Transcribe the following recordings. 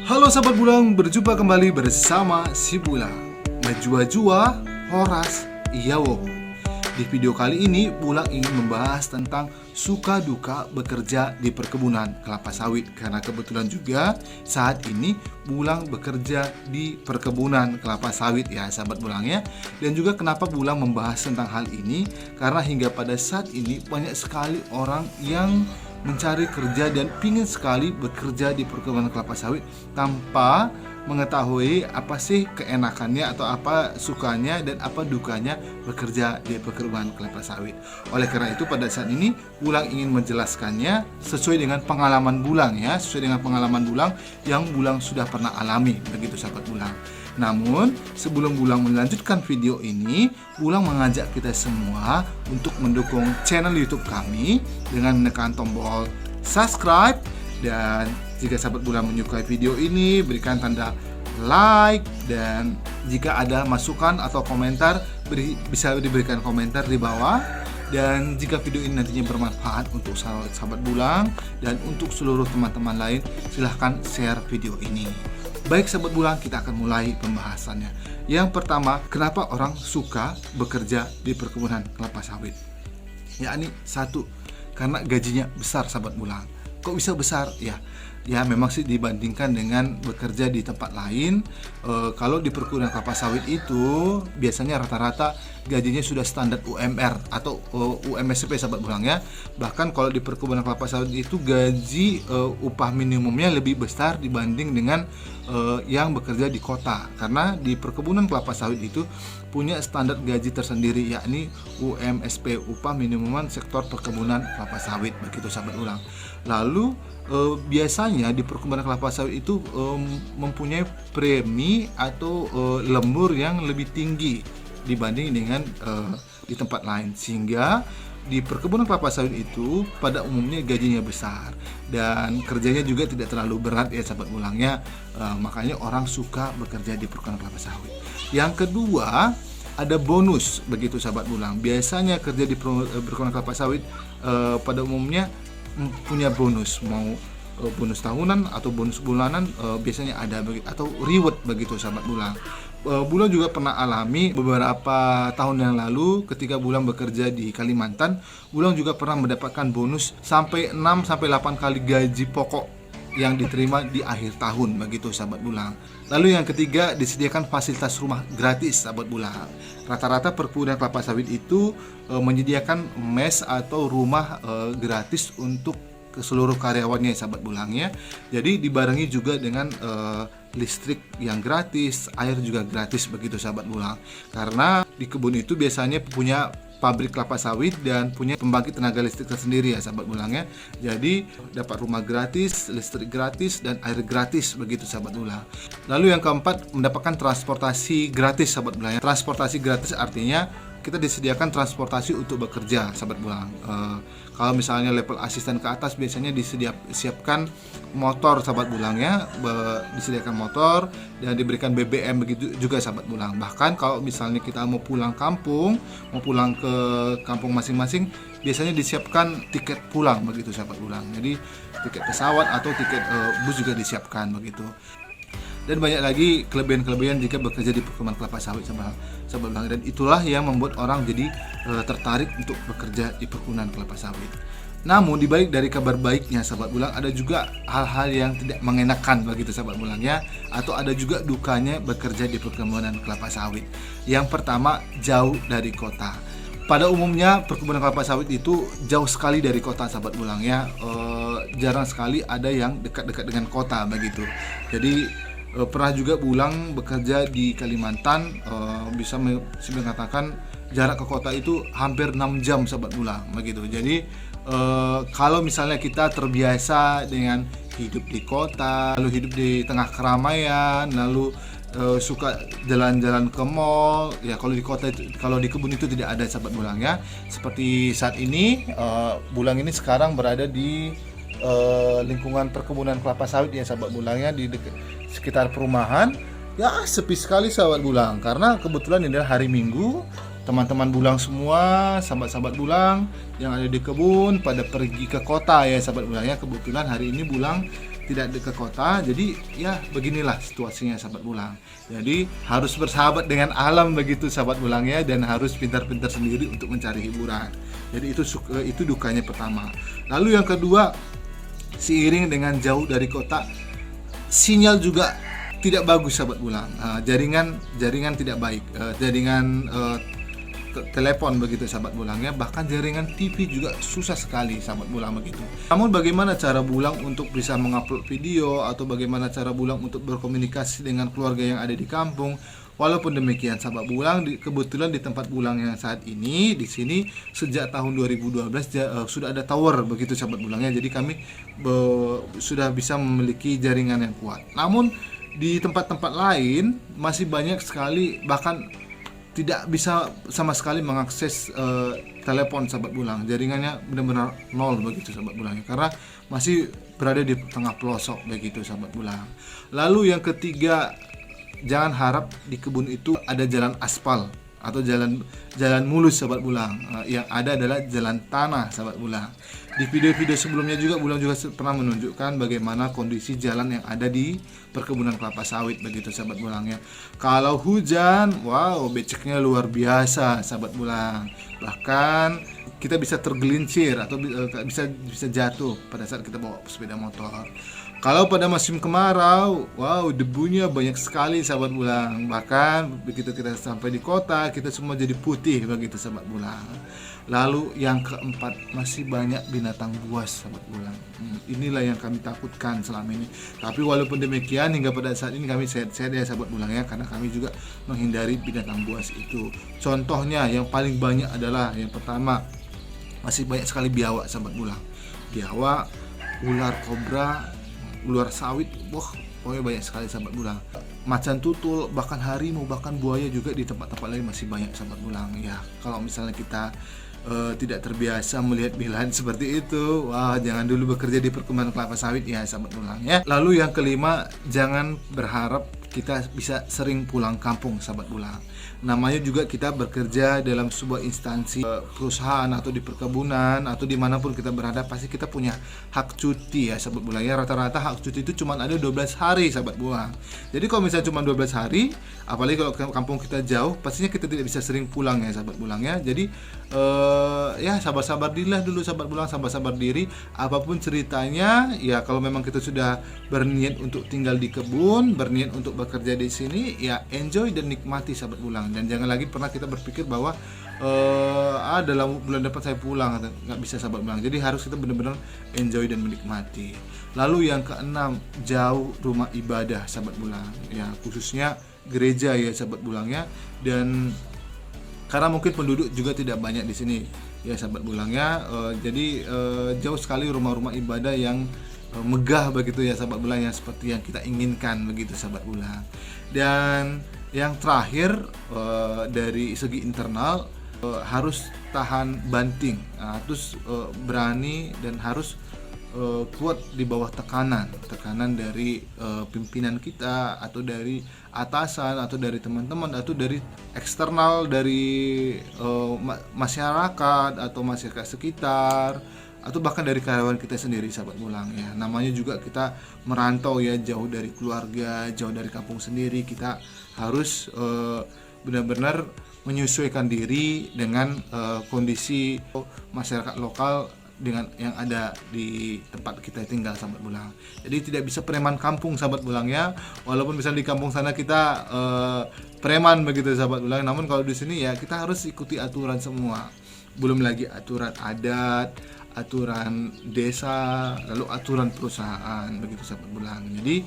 Halo sahabat Bulang, berjumpa kembali bersama si Bulang. Najwa-jwa, Horas, Iyawo. Di video kali ini, Bulang ingin membahas tentang suka duka bekerja di perkebunan kelapa sawit. Karena kebetulan juga saat ini Bulang bekerja di perkebunan kelapa sawit ya sahabat Bulang ya. Dan juga kenapa Bulang membahas tentang hal ini, karena hingga pada saat ini banyak sekali orang yang mencari kerja dan pingin sekali bekerja di perkebunan kelapa sawit tanpa mengetahui apa sih keenakannya atau apa sukanya dan apa dukanya bekerja di perkebunan kelapa sawit. Oleh karena itu pada saat ini Bulang ingin menjelaskannya sesuai dengan pengalaman Bulang ya, sesuai dengan pengalaman Bulang yang Bulang sudah pernah alami, begitu sahabat Bulang. Namun sebelum Bulang melanjutkan video ini, Bulang mengajak kita semua untuk mendukung channel YouTube kami dengan menekan tombol subscribe, dan jika sahabat Bulang menyukai video ini, berikan tanda like, dan jika ada masukan atau komentar bisa diberikan komentar di bawah. Dan jika video ini nantinya bermanfaat untuk sahabat Bulang dan untuk seluruh teman-teman lain, silahkan share video ini. Baik sahabat Bulang, kita akan mulai pembahasannya. Yang pertama, kenapa orang suka bekerja di perkebunan kelapa sawit? Yakni satu, karena gajinya besar sahabat Bulang. Kok bisa besar? Ya memang sih dibandingkan dengan bekerja di tempat lain. Kalau di perkebunan kelapa sawit itu biasanya rata-rata gajinya sudah standar UMR atau UMSP sahabat Bulang ya. Bahkan kalau di perkebunan kelapa sawit itu gaji upah minimumnya lebih besar dibanding dengan yang bekerja di kota. Karena di perkebunan kelapa sawit itu punya standar gaji tersendiri, yakni UMSP, upah minimuman sektor perkebunan kelapa sawit, begitu sahabat Bulang. Lalu biasanya di perkebunan kelapa sawit itu mempunyai premi atau lembur yang lebih tinggi dibanding dengan di tempat lain, sehingga di perkebunan kelapa sawit itu pada umumnya gajinya besar dan kerjanya juga tidak terlalu berat ya sahabat Bulangnya. Makanya orang suka bekerja di perkebunan kelapa sawit. Yang kedua, ada bonus, begitu sahabat Bulang. Biasanya kerja di perkebunan kelapa sawit pada umumnya punya bonus, mau bonus tahunan atau bonus bulanan biasanya ada, atau reward, begitu sahabat Bulang. Bulang juga pernah alami beberapa tahun yang lalu ketika Bulang bekerja di Kalimantan. Bulang juga pernah mendapatkan bonus sampai 6-8 kali gaji pokok yang diterima di akhir tahun, begitu sahabat Bulang. Lalu yang ketiga, disediakan fasilitas rumah gratis sahabat Bulang. Rata-rata perkebunan kelapa sawit itu menyediakan mes atau rumah gratis untuk ke seluruh karyawannya sahabat Bulangnya. Jadi dibarengi juga dengan listrik yang gratis, air juga gratis, begitu sahabat Bulang. Karena di kebun itu biasanya punya pabrik kelapa sawit dan punya pembangkit tenaga listrik tersendiri ya sahabat Bulangnya. Jadi dapat rumah gratis, listrik gratis, dan air gratis, begitu sahabat Bulang. Lalu yang keempat, mendapatkan transportasi gratis sahabat Bulang. Transportasi gratis artinya kita disediakan transportasi untuk bekerja sahabat Bulang. Kalau misalnya level asisten ke atas biasanya disiapkan motor sahabat Bulang ya, disediakan motor dan diberikan BBM, begitu juga sahabat Bulang. Bahkan kalau misalnya kita mau pulang kampung, mau pulang ke kampung masing-masing, biasanya disiapkan tiket pulang, begitu sahabat Bulang. Jadi tiket pesawat atau tiket bus juga disiapkan, begitu. Dan banyak lagi kelebihan-kelebihan jika bekerja di perkebunan kelapa sawit sahabat Bulang. Dan itulah yang membuat orang jadi tertarik untuk bekerja di perkebunan kelapa sawit. Namun di balik dari kabar baiknya sahabat Bulang, ada juga hal-hal yang tidak mengenakan, begitu sahabat Bulangnya, atau ada juga dukanya bekerja di perkebunan kelapa sawit. Yang pertama, jauh dari kota. Pada umumnya perkebunan kelapa sawit itu jauh sekali dari kota sahabat Bulangnya. Jarang sekali ada yang dekat-dekat dengan kota, begitu. Jadi pernah juga Bulang bekerja di Kalimantan, bisa mengatakan jarak ke kota itu hampir 6 jam sahabat Bulang, begitu. Jadi kalau misalnya kita terbiasa dengan hidup di kota, lalu hidup di tengah keramaian, lalu suka jalan-jalan ke mall ya, kalau di kota itu, kalau di kebun itu tidak ada sahabat Bulang ya. Seperti saat ini Bulang ini sekarang berada di lingkungan perkebunan kelapa sawit ya sahabat Bulangnya, di sekitar perumahan ya, sepi sekali sahabat Bulang karena kebetulan ini adalah hari Minggu. Teman-teman Bulang semua, sahabat-sahabat Bulang yang ada di kebun pada pergi ke kota ya sahabat Bulang ya. Kebetulan hari ini Bulang tidak ke kota. Jadi ya beginilah situasinya sahabat bulang. Jadi harus bersahabat dengan alam begitu sahabat bulang ya, dan harus pintar-pintar sendiri untuk mencari hiburan. Jadi itu dukanya pertama. Lalu yang kedua, seiring dengan jauh dari kota, sinyal juga tidak bagus sahabat bulang. Jaringan tidak baik, jaringan telepon begitu sahabat bulangnya, bahkan jaringan TV juga susah sekali sahabat bulang begitu. Namun bagaimana cara bulang untuk bisa mengupload video, atau bagaimana cara bulang untuk berkomunikasi dengan keluarga yang ada di kampung? Walaupun demikian sahabat bulang, kebetulan di tempat bulang yang saat ini di sini sejak tahun 2012 sudah ada tower begitu sahabat bulangnya. Jadi kami sudah bisa memiliki jaringan yang kuat. Namun di tempat-tempat lain masih banyak sekali, bahkan tidak bisa sama sekali mengakses telepon sahabat bulang. Jaringannya benar-benar nol begitu sahabat bulangnya, karena masih berada di tengah pelosok begitu sahabat bulang. Lalu yang ketiga, jangan harap di kebun itu ada jalan aspal atau jalan mulus sahabat bulang. Yang ada adalah jalan tanah sahabat bulang. Di video-video sebelumnya juga bulang juga pernah menunjukkan bagaimana kondisi jalan yang ada di perkebunan kelapa sawit begitu sahabat bulangnya. Kalau hujan, wow, beceknya luar biasa sahabat bulang. Bahkan kita bisa tergelincir atau bisa jatuh pada saat kita bawa sepeda motor. Kalau pada musim kemarau, wow, debunya banyak sekali sahabat bulang. Bahkan begitu kita sampai di kota, kita semua jadi putih begitu sahabat bulang. Lalu yang keempat, masih banyak binatang buas sahabat bulang. Inilah yang kami takutkan selama ini. Tapi walaupun demikian, hingga pada saat ini kami sehat-sehat ya sahabat bulang ya, karena kami juga menghindari binatang buas itu. Contohnya yang paling banyak adalah yang pertama, masih banyak sekali biawak sahabat bulang. Biawak, ular kobra, ular sawit, wah, pokoknya banyak sekali sahabat bulang. Macan tutul, bahkan harimau, bahkan buaya juga di tempat-tempat lain masih banyak sahabat bulang. Ya, kalau misalnya kita tidak terbiasa melihat pilihan seperti itu, wah, jangan dulu bekerja di perkebunan kelapa sawit ya sahabat bulang ya. Lalu yang kelima, jangan berharap kita bisa sering pulang kampung sahabat bulang. Namanya juga kita bekerja dalam sebuah instansi perusahaan atau di perkebunan atau dimanapun kita berada, pasti kita punya hak cuti ya sahabat bulang ya. Rata-rata hak cuti itu cuma ada 12 hari sahabat bulang. Jadi kalau misalnya cuma 12 hari, apalagi kalau kampung kita jauh, pastinya kita tidak bisa sering pulang ya sahabat bulang ya. Jadi ya sabar-sabar dirilah dulu sahabat bulang, sabar-sabar diri. Apapun ceritanya ya, kalau memang kita sudah berniat untuk tinggal di kebun, berniat untuk bekerja di sini, ya enjoy dan nikmati sahabat bulang. Dan jangan lagi pernah kita berpikir bahwa dalam bulan depan saya pulang, nggak bisa sahabat bulang. Jadi harus kita benar-benar enjoy dan menikmati. Lalu yang keenam, jauh rumah ibadah sahabat bulang ya, khususnya gereja ya sahabat bulang ya. Dan karena mungkin penduduk juga tidak banyak di sini ya sahabat bulangnya, jadi jauh sekali rumah-rumah ibadah yang megah begitu ya sahabat bulang, yang seperti yang kita inginkan begitu sahabat bulang. Dan yang terakhir, dari segi internal, harus tahan banting, terus berani dan harus kuat di bawah tekanan dari pimpinan kita, atau dari atasan, atau dari teman-teman, atau dari eksternal, dari masyarakat atau masyarakat sekitar, atau bahkan dari karyawan kita sendiri sahabat bulang ya. Namanya juga kita merantau ya, jauh dari keluarga, jauh dari kampung sendiri. Kita harus benar-benar menyesuaikan diri dengan kondisi masyarakat lokal dengan yang ada di tempat kita tinggal sahabat bulang. Jadi tidak bisa preman kampung sahabat bulang ya. Walaupun misalnya di kampung sana kita preman begitu sahabat bulang, namun kalau di sini ya kita harus ikuti aturan semua. Belum lagi aturan adat, aturan desa, lalu aturan perusahaan begitu sahabat bulang. Jadi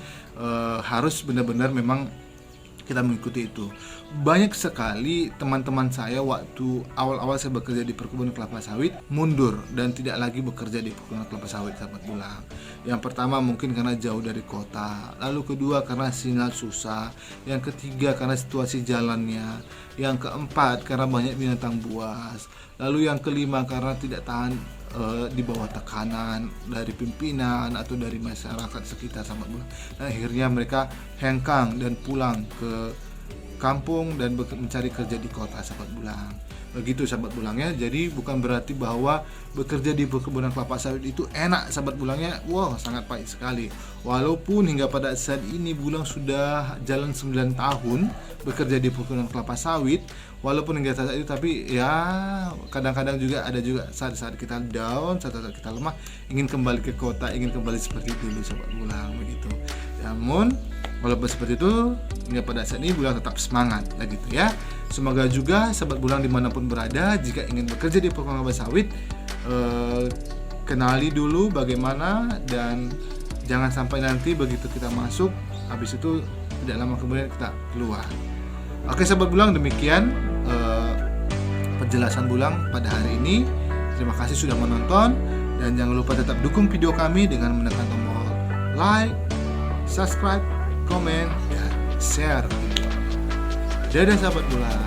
harus benar-benar memang kita mengikuti itu. Banyak sekali teman-teman saya waktu awal-awal saya bekerja di perkebunan kelapa sawit mundur dan tidak lagi bekerja di perkebunan kelapa sawit sahabat bulang. Yang pertama mungkin karena jauh dari kota, lalu kedua karena sinyal susah, yang ketiga karena situasi jalannya, yang keempat karena banyak binatang buas, lalu yang kelima karena tidak tahan di bawah tekanan dari pimpinan atau dari masyarakat sekitar sahabat bulang. Dan akhirnya mereka hengkang dan pulang ke kampung dan mencari kerja di kota sahabat bulang. Begitu sahabat bulangnya. Jadi bukan berarti bahwa bekerja di perkebunan kelapa sawit itu enak sahabat bulangnya. Wow, sangat pahit sekali. Walaupun hingga pada saat ini Bulang sudah jalan 9 tahun bekerja di perkebunan kelapa sawit, walaupun hingga saat itu, tapi ya kadang-kadang juga ada juga saat-saat kita down, saat-saat kita lemah, ingin kembali ke kota, ingin kembali seperti dulu sahabat Bulang begitu. Namun walaupun seperti itu, hingga pada saat ini Bulang tetap semangat lah gitu ya. Semoga juga sahabat Bulang dimanapun berada, jika ingin bekerja di perkebunan kelapa sawit, kenali dulu bagaimana, dan jangan sampai nanti begitu kita masuk, habis itu tidak lama kemudian kita keluar. Oke sahabat Bulang, demikian penjelasan Bulang pada hari ini. Terima kasih sudah menonton, dan jangan lupa tetap dukung video kami dengan menekan tombol like, subscribe, komen, dan share. Dadah sahabat Bulang.